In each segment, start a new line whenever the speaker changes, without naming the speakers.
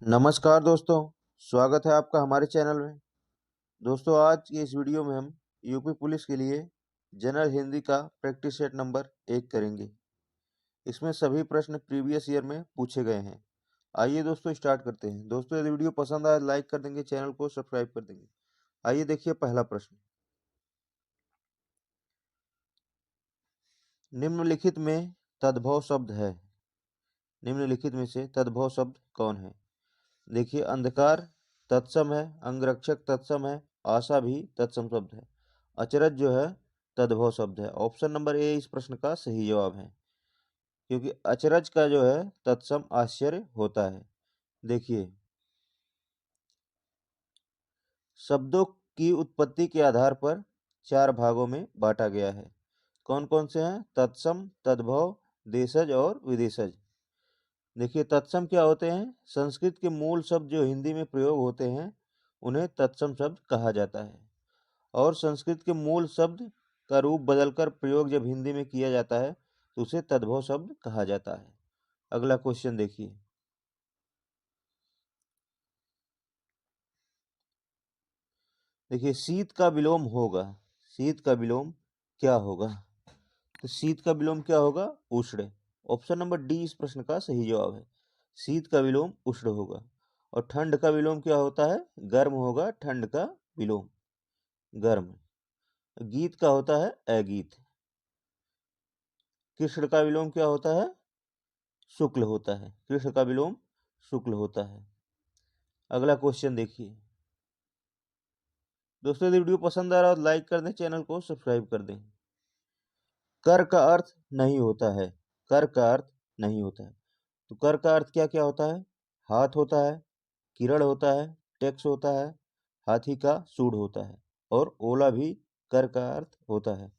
नमस्कार दोस्तों, स्वागत है आपका हमारे चैनल में। दोस्तों, आज की इस वीडियो में हम यूपी पुलिस के लिए जनरल हिंदी का प्रैक्टिस सेट नंबर 1 करेंगे। इसमें सभी प्रश्न प्रीवियस ईयर में पूछे गए हैं। आइए दोस्तों स्टार्ट करते हैं। दोस्तों, यदि वीडियो पसंद आए लाइक कर देंगे, चैनल को सब्सक्राइब कर देंगे। आइए देखिए पहला प्रश्न। निम्नलिखित में तद्भव शब्द है। निम्नलिखित में से तद्भव शब्द कौन है? देखिए, अंधकार तत्सम है, अंगरक्षक तत्सम है, आशा भी तत्सम शब्द है। अचरज जो है तद्भव शब्द है। ऑप्शन नंबर ए इस प्रश्न का सही जवाब है, क्योंकि अचरज का जो है तत्सम आश्चर्य होता है। देखिए, शब्दों की उत्पत्ति के आधार पर 4 भागों में बांटा गया है। कौन कौन से हैं? तत्सम, तद्भव, देशज और विदेशज। देखिए, तत्सम क्या होते हैं? संस्कृत के मूल शब्द जो हिंदी में प्रयोग होते हैं उन्हें तत्सम शब्द कहा जाता है। और संस्कृत के मूल शब्द का रूप बदलकर प्रयोग जब हिंदी में किया जाता है तो उसे तद्भव शब्द कहा जाता है। अगला क्वेश्चन देखिए। देखिए, शीत का विलोम होगा। शीत का विलोम क्या होगा? तो शीत का विलोम क्या होगा? उष्ण। ऑप्शन नंबर डी इस प्रश्न का सही जवाब है। शीत का विलोम उष्ण होगा। और ठंड का विलोम क्या होता है? गर्म होगा। ठंड का विलोम गर्म। गीत का होता है अगीत। कृष्ण का विलोम क्या होता है? शुक्ल होता है। कृष्ण का विलोम शुक्ल होता है। अगला क्वेश्चन देखिए। दोस्तों, यदि वीडियो पसंद आ रहा हो तो लाइक कर दें, चैनल को सब्सक्राइब कर दें। कर का अर्थ नहीं होता है। कर का अर्थ नहीं होता है। तो कर का अर्थ क्या क्या होता है? हाथ होता है, किरण होता है, टैक्स होता है, हाथी का सूंड होता है और ओला भी कर का अर्थ होता है।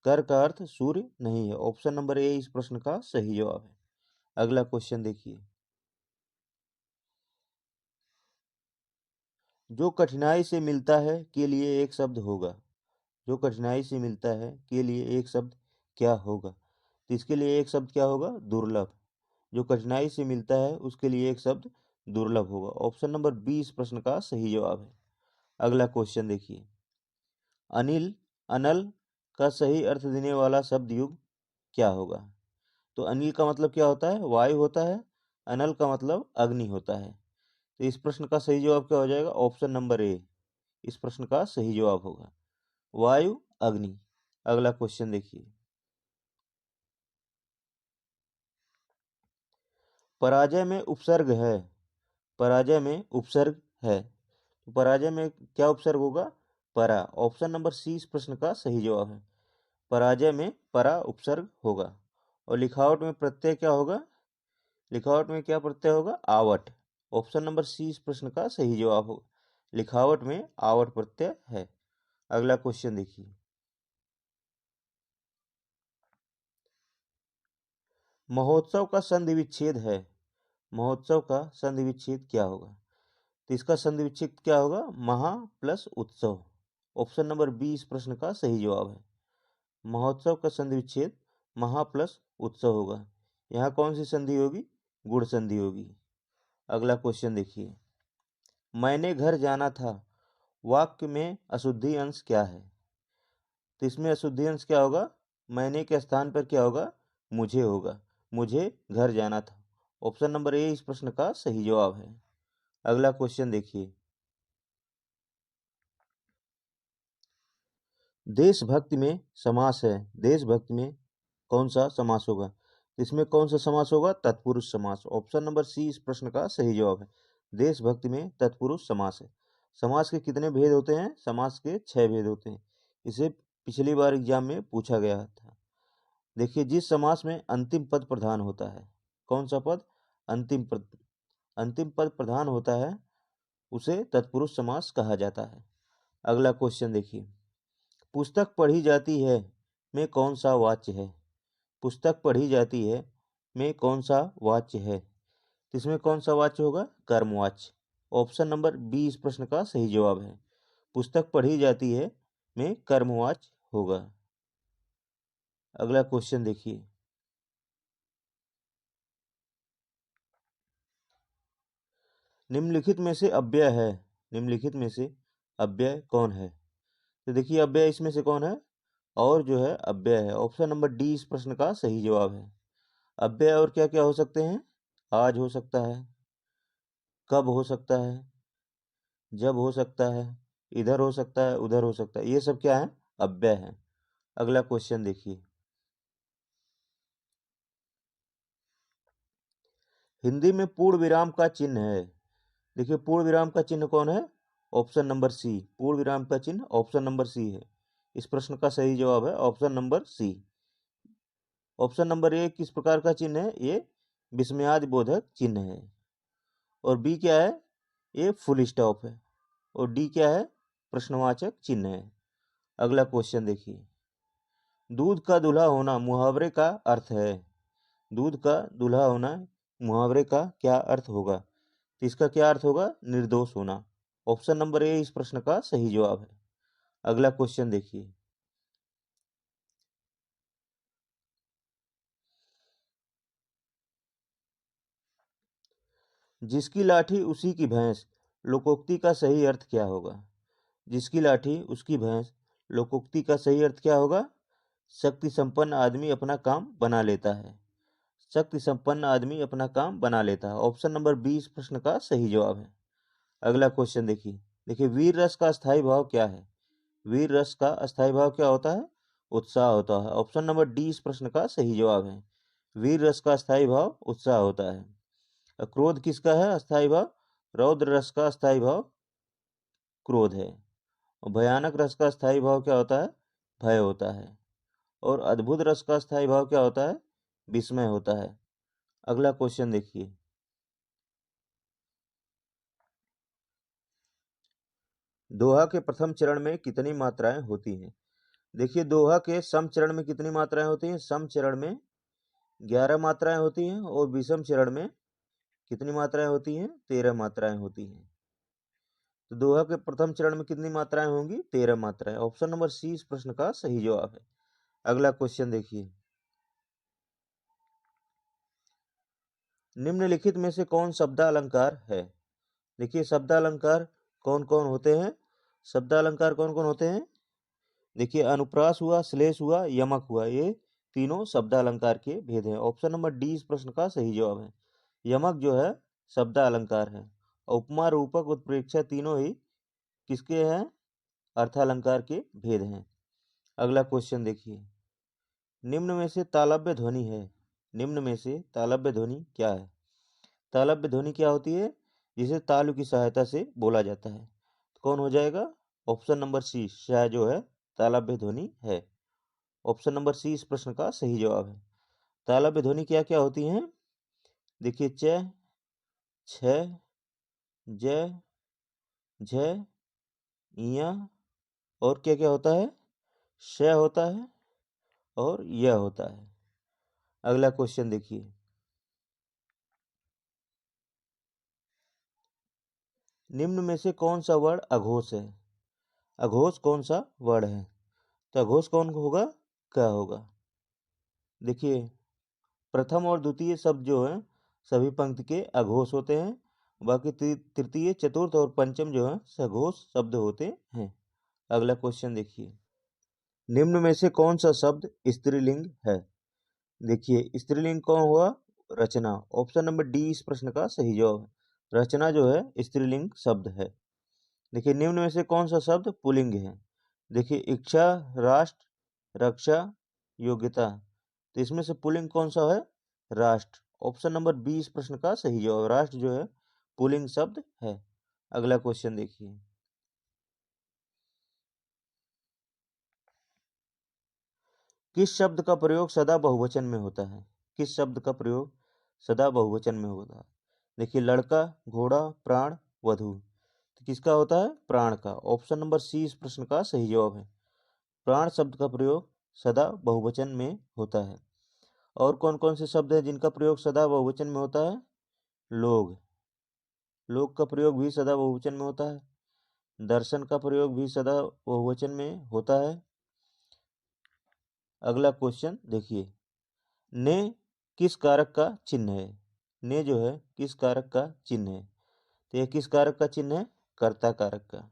कर का अर्थ सूर्य नहीं है। ऑप्शन नंबर ए इस प्रश्न का सही जवाब है। अगला क्वेश्चन देखिए। जो कठिनाई से मिलता है के लिए एक शब्द होगा। जो कठिनाई से मिलता है के लिए एक शब्द क्या होगा? तो इसके लिए एक शब्द क्या होगा? दुर्लभ। जो कठिनाई से मिलता है उसके लिए एक शब्द दुर्लभ होगा। ऑप्शन नंबर बी इस प्रश्न का सही जवाब है। अगला क्वेश्चन देखिए। अनिल, अनल का सही अर्थ देने वाला शब्द युग क्या होगा? तो अनिल का मतलब क्या होता है? वायु होता है। अनल का मतलब अग्नि होता है। तो इस प्रश्न का सही जवाब क्या हो जाएगा? ऑप्शन नंबर ए इस प्रश्न का सही जवाब होगा, वायु, अग्नि। अगला क्वेश्चन देखिए। पराजय में उपसर्ग है। पराजय में उपसर्ग है, तो पराजय में क्या उपसर्ग होगा? परा। ऑप्शन नंबर सी इस प्रश्न का सही जवाब है। पराजय में परा उपसर्ग होगा। और लिखावट में प्रत्यय क्या होगा? लिखावट में क्या प्रत्यय होगा? आवट। ऑप्शन नंबर सी इस प्रश्न का सही जवाब होगा। लिखावट में आवट प्रत्यय है। अगला क्वेश्चन देखिए। महोत्सव का संधि विच्छेद है। महोत्सव का संधि विच्छेद क्या होगा? तो इसका संधि विच्छेद क्या होगा? महा प्लस उत्सव। ऑप्शन नंबर बी इस प्रश्न का सही जवाब है। महोत्सव का संधि विच्छेद महा प्लस उत्सव होगा। यहाँ कौन सी संधि होगी? गुण संधि होगी। अगला क्वेश्चन देखिए। मैंने घर जाना था वाक्य में अशुद्धि अंश क्या है? तो इसमें अशुद्धि अंश क्या होगा? मैंने के स्थान पर क्या होगा? मुझे होगा। मुझे घर जाना था। ऑप्शन नंबर ए इस प्रश्न का सही जवाब है। अगला क्वेश्चन देखिए। देशभक्ति में समास है। देशभक्ति में कौन सा समास होगा? इसमें कौन सा समास होगा? तत्पुरुष समास। ऑप्शन नंबर सी इस प्रश्न का सही जवाब है। देशभक्ति में तत्पुरुष समास है। समास के कितने भेद होते हैं? समास के 6 भेद होते हैं। इसे पिछली बार एग्जाम में पूछा गया था। देखिए, जिस समास में अंतिम पद प्रधान होता है, कौन सा पद? अंतिम पद। अंतिम पद प्रधान होता है उसे तत्पुरुष समास कहा जाता है। अगला क्वेश्चन देखिए। पुस्तक पढ़ी जाती है में कौन सा वाच्य है? पुस्तक पढ़ी जाती है में कौन सा वाच्य है? इसमें कौन सा वाच्य होगा? कर्मवाच्य। ऑप्शन नंबर बी इस प्रश्न का सही जवाब है। पुस्तक पढ़ी जाती है में कर्मवाच्य होगा। अगला क्वेश्चन देखिए। निम्नलिखित में से अव्यय है, निम्नलिखित में से अव्यय कौन है? तो देखिए अव्यय इसमें से कौन है? और जो है अव्यय है। ऑप्शन नंबर डी इस प्रश्न का सही जवाब है। अव्यय और क्या क्या हो सकते हैं? आज हो सकता है, कब हो सकता है, जब हो सकता है, इधर हो सकता है, उधर हो सकता है, ये सब क्या है? अव्यय है। अगला क्वेश्चन देखिए, हिंदी में पूर्ण विराम का चिन्ह है। देखिए पूर्ण विराम का चिन्ह कौन है? ऑप्शन नंबर सी, पूर्ण विराम का चिन्ह ऑप्शन नंबर सी है। इस प्रश्न का सही जवाब है option number C. Option number A किस प्रकार का चिन्ह है? ये विस्मयादि बोधक चिन्ह है। और बी क्या है? ये फुल स्टॉप है। और डी क्या है? प्रश्नवाचक चिन्ह है। अगला क्वेश्चन देखिए, दूध का दूल्हा होना मुहावरे का अर्थ है। दूध का दूल्हा होना मुहावरे का क्या अर्थ होगा? तो इसका क्या अर्थ होगा? निर्दोष होना। ऑप्शन नंबर ए इस प्रश्न का सही जवाब है। अगला क्वेश्चन देखिए, जिसकी लाठी उसी की भैंस, लोकोक्ति का सही अर्थ क्या होगा? जिसकी लाठी उसकी भैंस, लोकोक्ति का सही अर्थ क्या होगा? शक्ति संपन्न आदमी अपना काम बना लेता है। शक्ति संपन्न आदमी अपना काम बना लेता है। ऑप्शन नंबर बी इस प्रश्न का सही जवाब है। अगला क्वेश्चन देखिए, देखिए वीर रस का स्थायी भाव क्या है? वीर रस का अस्थायी भाव क्या होता है? उत्साह होता है। ऑप्शन नंबर डी इस प्रश्न का सही जवाब है। वीर रस का अस्थायी भाव उत्साह होता है। क्रोध किसका है अस्थायी भाव? रौद्र रस का अस्थायी भाव क्रोध है। और भयानक रस का स्थायी भाव क्या होता है? भय होता है। और अद्भुत रस का स्थायी भाव क्या होता है? विस्मय होता है। अगला क्वेश्चन देखिए, दोहा के प्रथम चरण में कितनी मात्राएं होती हैं? देखिए दोहा के सम चरण में कितनी मात्राएं होती हैं? सम चरण में 11 मात्राएं होती हैं। और विषम चरण में कितनी मात्राएं होती हैं? 13 मात्राएं होती हैं। तो दोहा के प्रथम चरण में कितनी मात्राएं होंगी? 13 मात्राएं। ऑप्शन नंबर सी इस प्रश्न का सही जवाब है। अगला क्वेश्चन देखिए, निम्नलिखित में से कौन शब्दालंकार है? देखिए शब्दालंकार कौन कौन होते हैं? शब्दालंकार कौन कौन होते हैं? देखिए अनुप्रास हुआ, श्लेष हुआ, यमक हुआ, ये तीनों शब्दालंकार के भेद हैं। ऑप्शन नंबर डी इस प्रश्न का सही जवाब है। यमक जो है शब्दालंकार है। उपमा, रूपक, उत्प्रेक्षा तीनों ही किसके हैं? अर्थालंकार के भेद हैं। अगला क्वेश्चन देखिए, निम्न में से तालव्य ध्वनि है। निम्न में से तालव्य ध्वनि क्या है? तालव्य ध्वनि क्या होती है? जिसे तालु की सहायता से बोला जाता है। तो कौन हो जाएगा? ऑप्शन नंबर सी शाह जो है तालव्य ध्वनि है। ऑप्शन नंबर सी इस प्रश्न का सही जवाब है। तालव्य ध्वनि क्या क्या होती हैं? देखिए च, छ, ज, झ, य, और क्या क्या होता है? श होता है और य होता है। अगला क्वेश्चन देखिए, निम्न में से कौन सा वर्ण अघोष है? अघोष कौन सा वर्ण है? तो अघोष कौन होगा? क्या होगा? देखिए प्रथम और द्वितीय शब्द जो है सभी पंक्ति के अघोष होते हैं। बाकी तृतीय, चतुर्थ और पंचम जो है सघोष शब्द होते हैं। अगला क्वेश्चन देखिए, निम्न में से कौन सा शब्द स्त्रीलिंग है? देखिए स्त्रीलिंग कौन हुआ? रचना। ऑप्शन नंबर डी इस प्रश्न का सही जवाब है। रचना जो है स्त्रीलिंग शब्द है। देखिए निम्न में से कौन सा शब्द पुल्लिंग है? देखिए इच्छा, राष्ट्र, रक्षा, योग्यता। तो इसमें से पुल्लिंग कौन सा है? राष्ट्र। ऑप्शन नंबर बी इस प्रश्न का सही जवाब। राष्ट्र जो है पुल्लिंग शब्द है। अगला क्वेश्चन देखिए, किस शब्द का प्रयोग सदा बहुवचन में होता है? किस शब्द का प्रयोग सदा बहुवचन में होता है? देखिए लड़का, घोड़ा, प्राण, वधु। तो किसका होता है? प्राण का। ऑप्शन नंबर सी इस प्रश्न का सही जवाब है। प्राण शब्द का प्रयोग सदा बहुवचन में होता है। और कौन कौन से शब्द हैं जिनका प्रयोग सदा बहुवचन में होता है? लोग, लोग का प्रयोग भी सदा बहुवचन में होता है। दर्शन का प्रयोग भी सदा बहुवचन में होता है। अगला क्वेश्चन देखिए, ने किस कारक का चिन्ह है? ने जो है किस कारक का चिन्ह है? तो यह किस कारक का चिन्ह है? कर्ता कारक का।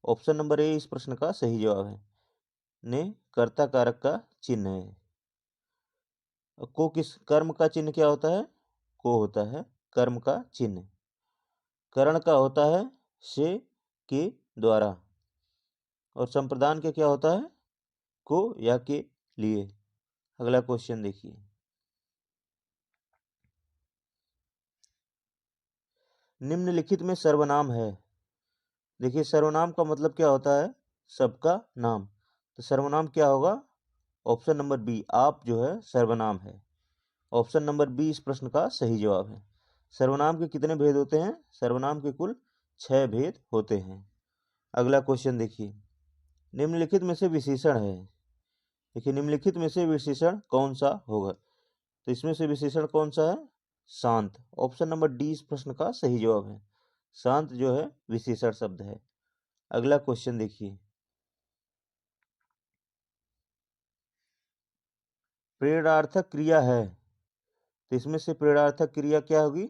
ऑप्शन नंबर ए इस प्रश्न का सही जवाब है। ने कर्ता कारक का चिन्ह है। को किस कर्म का चिन्ह क्या होता है? को होता है कर्म का चिन्ह। करण का होता है से, के, द्वारा। और संप्रदान के क्या होता है? को या के लिए। अगला क्वेश्चन देखिए। निम्नलिखित में सर्वनाम है। देखिए सर्वनाम का मतलब क्या होता है? सबका नाम। तो सर्वनाम क्या होगा? ऑप्शन नंबर बी आप जो है सर्वनाम है। ऑप्शन नंबर बी इस प्रश्न का सही जवाब है। सर्वनाम के कितने भेद होते हैं? सर्वनाम के कुल 6 भेद होते हैं। अगला क्वेश्चन देखिए। निम्नलिखित में से विशेषण है। देखिए निम्नलिखित में से विशेषण कौन सा होगा? तो इसमें से विशेषण कौन सा है? शांत। ऑप्शन नंबर डी इस प्रश्न का सही जवाब है। शांत जो है विशेषण शब्द है। अगला क्वेश्चन देखिए। प्रेरणार्थक क्रिया है। तो इसमें से प्रेरणार्थक क्रिया क्या होगी?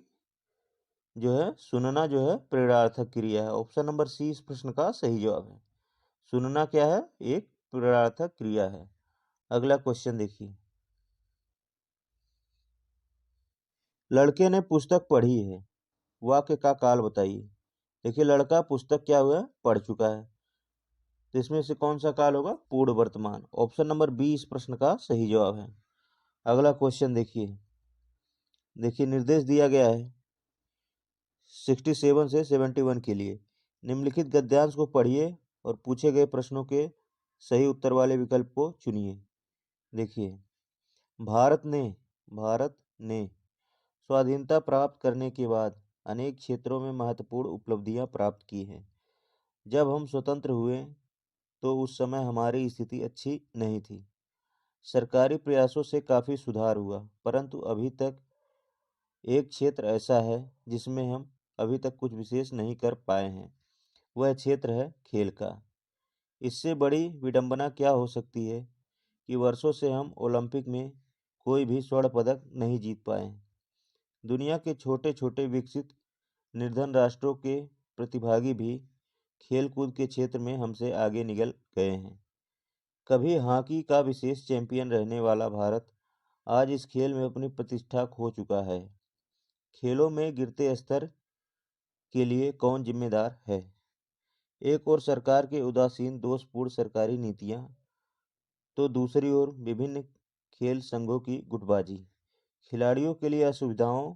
जो है सुनना जो है प्रेरणार्थक क्रिया है। ऑप्शन नंबर सी इस प्रश्न का सही जवाब है। सुनना क्या है? एक प्रेरणार्थक क्रिया है। अगला क्वेश्चन देखिए। लड़के ने पुस्तक पढ़ी है। वाक्य का काल बताइए। देखिए लड़का पुस्तक क्या हुआ है? पढ़ चुका है। तो इसमें से कौन सा काल होगा? पूर्ण वर्तमान। ऑप्शन नंबर बी इस प्रश्न का सही जवाब है। अगला क्वेश्चन देखिए। देखिए निर्देश दिया गया है 67 से 71 के लिए। निम्नलिखित गद्यांश को पढ़िए और पूछे गए प्रश्नों के सही उत्तर वाले विकल्प को चुनिए। देखिए भारत ने स्वाधीनता प्राप्त करने के बाद अनेक क्षेत्रों में महत्वपूर्ण उपलब्धियां प्राप्त की हैं। जब हम स्वतंत्र हुए तो उस समय हमारी स्थिति अच्छी नहीं थी। सरकारी प्रयासों से काफ़ी सुधार हुआ, परंतु अभी तक एक क्षेत्र ऐसा है जिसमें हम अभी तक कुछ विशेष नहीं कर पाए हैं। वह क्षेत्र है खेल का। इससे बड़ी विडंबना क्या हो सकती है कि वर्षों से हम ओलंपिक में कोई भी स्वर्ण पदक नहीं जीत पाए। दुनिया के छोटे छोटे विकसित निर्धन राष्ट्रों के प्रतिभागी भी खेल कूद के क्षेत्र में हमसे आगे निकल गए हैं। कभी हॉकी का विशेष चैंपियन रहने वाला भारत आज इस खेल में अपनी प्रतिष्ठा खो चुका है। खेलों में गिरते स्तर के लिए कौन जिम्मेदार है? एक ओर सरकार के उदासीन दोषपूर्ण सरकारी नीतियां, तो दूसरी ओर विभिन्न खेल संघों की गुटबाजी, खिलाड़ियों के लिए असुविधाओं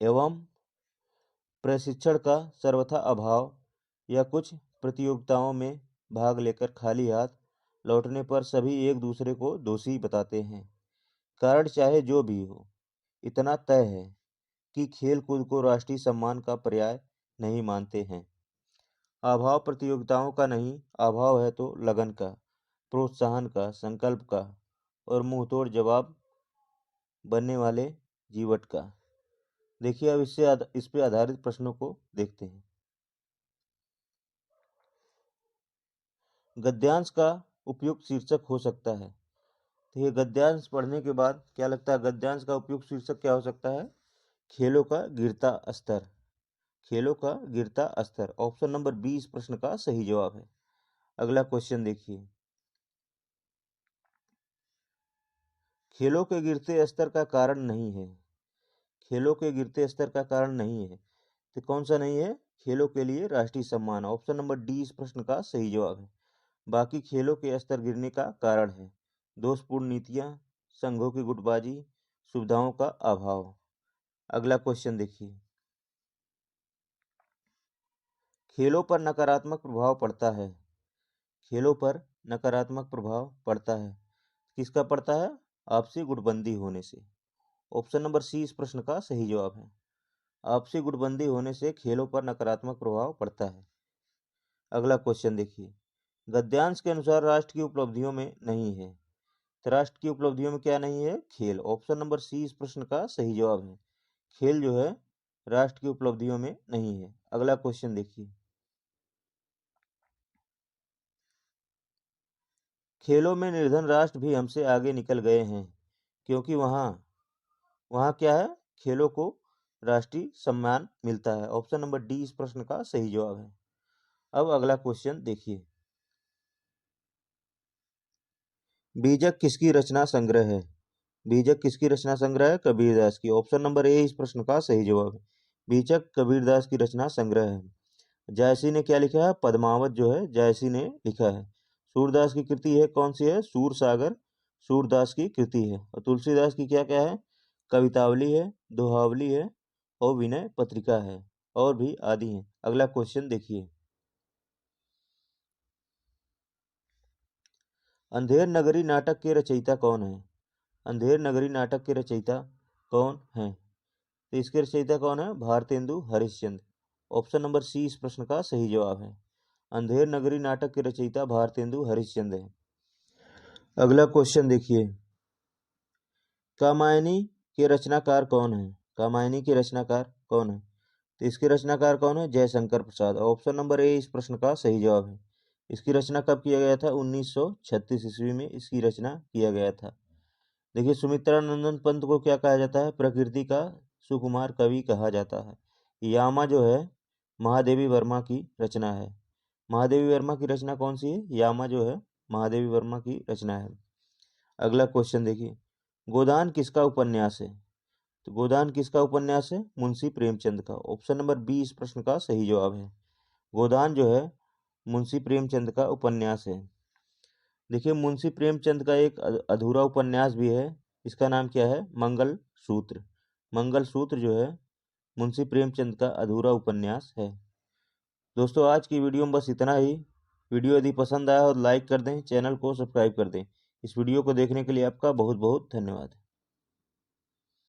एवं प्रशिक्षण का सर्वथा अभाव, या कुछ प्रतियोगिताओं में भाग लेकर खाली हाथ लौटने पर सभी एक दूसरे को दोषी बताते हैं। कारण चाहे जो भी हो, इतना तय है कि खेल कूद को राष्ट्रीय सम्मान का पर्याय नहीं मानते हैं। अभाव प्रतियोगिताओं का नहीं, अभाव है तो लगन का, प्रोत्साहन का, संकल्प का और मुंहतोड़ जवाब बनने वाले जीवट का। देखिए अब इस पे आधारित प्रश्नों को देखते हैं। गद्यांश का उपयुक्त शीर्षक हो सकता है। तो ये गद्यांश पढ़ने के बाद क्या लगता है? गद्यांश का उपयुक्त शीर्षक क्या हो सकता है? खेलों का गिरता स्तर। खेलों का गिरता स्तर। ऑप्शन नंबर बी इस प्रश्न का सही जवाब है। अगला क्वेश्चन देखिए। खेलों के गिरते स्तर का कारण नहीं है। खेलों के गिरते स्तर का कारण नहीं है तो कौन सा नहीं है? खेलों के लिए राष्ट्रीय सम्मान। ऑप्शन नंबर डी इस प्रश्न का सही जवाब है। बाकी खेलों के स्तर गिरने का कारण है दोषपूर्ण नीतियां, संघों की गुटबाजी, सुविधाओं का अभाव। अगला क्वेश्चन देखिए। खेलों पर नकारात्मक प्रभाव पड़ता है। खेलों पर नकारात्मक प्रभाव पड़ता है। किसका पड़ता है? आपसी गुटबंदी होने से। ऑप्शन नंबर सी इस प्रश्न का सही जवाब है। आपसी गुटबंदी होने से खेलों पर नकारात्मक प्रभाव पड़ता है। अगला क्वेश्चन देखिए। गद्यांश के अनुसार राष्ट्र की उपलब्धियों में नहीं है। तो राष्ट्र की उपलब्धियों में क्या नहीं है? खेल। ऑप्शन नंबर सी इस प्रश्न का सही जवाब है। खेल जो है राष्ट्र की उपलब्धियों में नहीं है। अगला क्वेश्चन देखिए। खेलों में निर्धन राष्ट्र भी हमसे आगे निकल गए हैं क्योंकि वहां वहाँ क्या है, खेलों को राष्ट्रीय सम्मान मिलता है। ऑप्शन नंबर डी इस प्रश्न का सही जवाब है। अब अगला क्वेश्चन देखिए, बीजक किसकी रचना संग्रह है? बीजक किसकी रचना संग्रह है? कबीरदास की। ऑप्शन नंबर ए इस प्रश्न का सही जवाब है। बीजक कबीरदास की रचना संग्रह है। जायसी ने क्या लिखा है? पद्मावत जो है जायसी ने लिखा है। सूरदास की कृति है, कौन सी है? सूर सागर सूरदास की कृति है। और तुलसीदास की क्या क्या है? कवितावली है, दोहावली है और विनय पत्रिका है, और भी आदि हैं। अगला क्वेश्चन देखिए, अंधेर नगरी नाटक के रचयिता कौन है? अंधेर नगरी नाटक के रचयिता कौन है? तो इसके रचयिता कौन है? Bharatendu Harishchandra. Option number C इस प्रश्न का सही जवाब है। अंधेर नगरी नाटक के रचयिता भारतेंदु हरिश्चंद्र है। अगला क्वेश्चन देखिए, कामायनी के रचनाकार कौन है? कामायनी के रचनाकार कौन है? तो इसके रचनाकार कौन है? जयशंकर प्रसाद। ऑप्शन नंबर ए इस प्रश्न का सही जवाब है। इसकी रचना कब किया गया था? 1936 ईस्वी में इसकी रचना किया गया था। देखिए, सुमित्रा नंदन पंत को क्या कहा जाता है? प्रकृति का सुकुमार कवि कहा जाता है। यामा जो है महादेवी वर्मा की रचना है। महादेवी वर्मा की रचना कौन सी है? यामा जो है महादेवी वर्मा की रचना है। अगला क्वेश्चन देखिए, गोदान किसका उपन्यास है? तो गोदान किसका उपन्यास है? मुंशी प्रेमचंद का। ऑप्शन नंबर बी इस प्रश्न का सही जवाब है। गोदान जो है मुंशी प्रेमचंद का उपन्यास है। देखिए, मुंशी प्रेमचंद का एक अधूरा उपन्यास भी है, इसका नाम क्या है? मंगल सूत्र। मंगल सूत्र जो है मुंशी प्रेमचंद का अधूरा उपन्यास है। दोस्तों, आज की वीडियो में बस इतना ही। वीडियो यदि पसंद आया हो तो लाइक कर दें, चैनल को सब्सक्राइब कर दें। इस वीडियो को देखने के लिए आपका बहुत बहुत धन्यवाद।